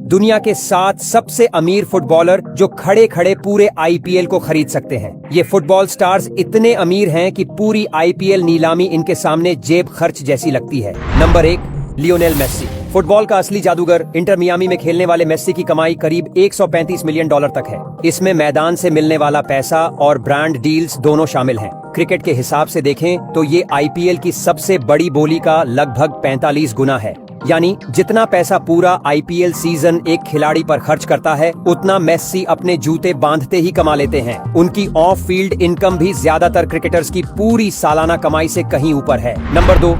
दुनिया के 7 सबसे अमीर फुटबॉलर जो खड़े खड़े पूरे आईपीएल को खरीद सकते हैं। ये फुटबॉल स्टार्स इतने अमीर हैं कि पूरी आईपीएल नीलामी इनके सामने जेब खर्च जैसी लगती है। Number 1, Lionel Messi. फुटबॉल का असली जादूगर। इंटर मियामी में खेलने वाले मेस्सी की कमाई करीब $135 मिलियन तक है। इसमें मैदान से मिलने वाला पैसा और ब्रांड डील्स दोनों शामिल हैं। क्रिकेट के हिसाब से देखें तो ये आईपीएल की सबसे बड़ी बोली का लगभग 45 गुना है। यानी जितना पैसा पूरा आईपीएल सीजन एक खिलाड़ी पर खर्च करता है, उतना मेस्सी अपने जूते बांधते ही कमा लेते हैं। उनकी ऑफ फील्ड इनकम भी ज्यादातर क्रिकेटर्स की पूरी सालाना कमाई से कहीं ऊपर है। Number 2,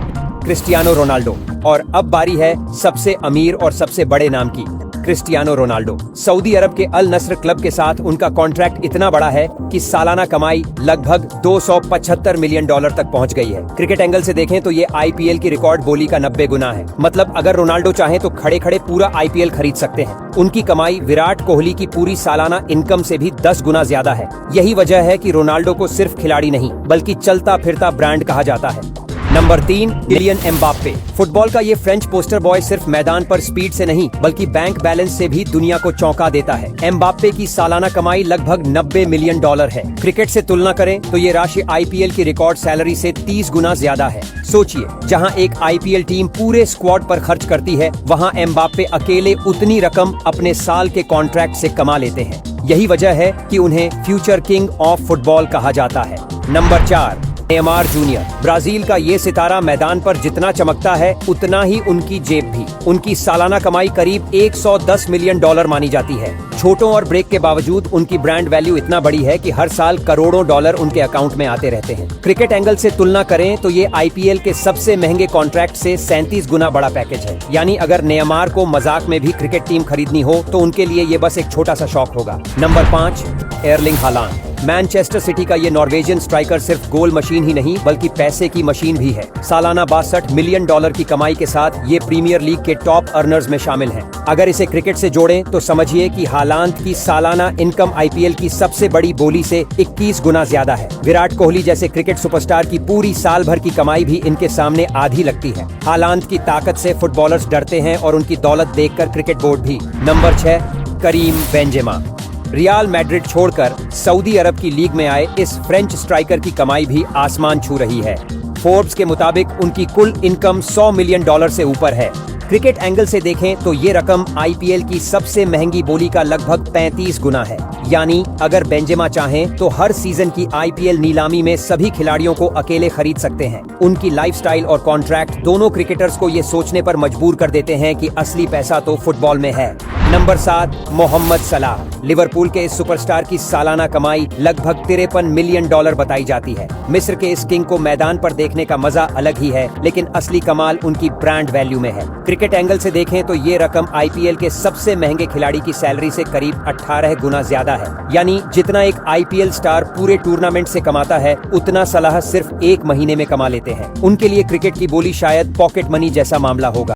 Cristiano Ronaldo. और अब बारी है सबसे अमीर और सबसे बड़े नाम की, क्रिस्टियानो रोनाल्डो। सऊदी अरब के अल नस्र क्लब के साथ उनका कॉन्ट्रैक्ट इतना बड़ा है कि सालाना कमाई लगभग $275 मिलियन तक पहुंच गई है। क्रिकेट एंगल से देखें तो ये आईपीएल की रिकॉर्ड बोली का 90 गुना है। मतलब अगर रोनाल्डो चाहे तो खड़े खड़े पूरा आईपीएल खरीद सकते हैं। उनकी कमाई विराट कोहली की पूरी सालाना इनकम से भी 10 गुना ज्यादा है। यही वजह है कि रोनाल्डो को सिर्फ खिलाड़ी नहीं बल्कि चलता फिरता ब्रांड कहा जाता है। Number 3, Kylian Mbappe. फुटबॉल का ये फ्रेंच पोस्टर बॉय सिर्फ मैदान पर स्पीड से नहीं बल्कि बैंक बैलेंस से भी दुनिया को चौंका देता है। एम्बाप्पे की सालाना कमाई लगभग $90 मिलियन है। क्रिकेट से तुलना करें तो ये राशि आईपीएल की रिकॉर्ड सैलरी से 30 गुना ज्यादा है। सोचिए, जहां एक आईपीएल टीम पूरे स्क्वाड पर खर्च करती है, वहां एम्बाप्पे अकेले उतनी रकम अपने साल के कॉन्ट्रैक्ट से कमा लेते हैं। यही वजह है कि उन्हें फ्यूचर किंग ऑफ फुटबॉल कहा जाता है। Number 4, Neymar junior. ब्राजील का ये सितारा मैदान पर जितना चमकता है उतना ही उनकी जेब भी। उनकी सालाना कमाई करीब $110 मिलियन मानी जाती है। छोटों और ब्रेक के बावजूद उनकी ब्रांड वैल्यू इतना बड़ी है कि हर साल करोड़ों डॉलर उनके अकाउंट में आते रहते हैं। क्रिकेट एंगल से तुलना करें तो ये आईपीएल के सबसे महंगे कॉन्ट्रैक्ट से 37 गुना बड़ा पैकेज है। यानी अगर नेमार को मजाक में भी क्रिकेट टीम खरीदनी हो तो उनके लिए ये बस एक छोटा सा शौक होगा। Number 5, Erling Haaland. Manchester city का ये नॉर्वेजियन स्ट्राइकर सिर्फ गोल मशीन ही नहीं बल्कि पैसे की मशीन भी है। सालाना $62 मिलियन की कमाई के साथ ये प्रीमियर लीग के टॉप अर्नर्स में शामिल हैं। अगर इसे क्रिकेट से जोड़ें तो समझिए कि हालांड की सालाना इनकम आईपीएल की सबसे बड़ी बोली से 21 गुना ज्यादा है। विराट कोहली जैसे क्रिकेट सुपरस्टार की पूरी साल भर की कमाई भी इनके सामने आधी लगती है। हालांड की ताकत से फुटबॉलर्स डरते हैं और उनकी दौलत देखकर क्रिकेट बोर्ड भी। Number 6, Karim Benzema. Real Madrid छोड़कर सऊदी अरब की लीग में आए इस फ्रेंच स्ट्राइकर की कमाई भी आसमान छू रही है। फोर्ब्स के मुताबिक उनकी कुल इनकम $100 मिलियन से ऊपर है। क्रिकेट एंगल से देखें तो ये रकम आईपीएल की सबसे महंगी बोली का लगभग 35 गुना है। यानी अगर बेंजेमा चाहें तो हर सीजन की आईपीएल नीलामी में सभी खिलाड़ियों को अकेले खरीद सकते हैं। उनकी लाइफस्टाइल और कॉन्ट्रैक्ट दोनों क्रिकेटर्स को ये सोचने पर मजबूर कर देते हैं कि असली पैसा तो फुटबॉल में है। नंबर 7, मोहम्मद सलाह। लिवरपूल के इस सुपरस्टार की सालाना कमाई लगभग $53 मिलियन बताई जाती है। मिस्र के इस किंग को मैदान पर देखने का मजा अलग ही है, लेकिन असली कमाल उनकी ब्रांड वैल्यू में है। क्रिकेट एंगल से देखें तो ये रकम आईपीएल के सबसे महंगे खिलाड़ी की सैलरी से करीब 18 गुना ज्यादा है। यानी जितना एक आईपीएल स्टार पूरे टूर्नामेंट से कमाता है, उतना सलाह सिर्फ 1 महीने में कमा लेते हैं। उनके लिए क्रिकेट की बोली शायद पॉकेट मनी जैसा मामला होगा।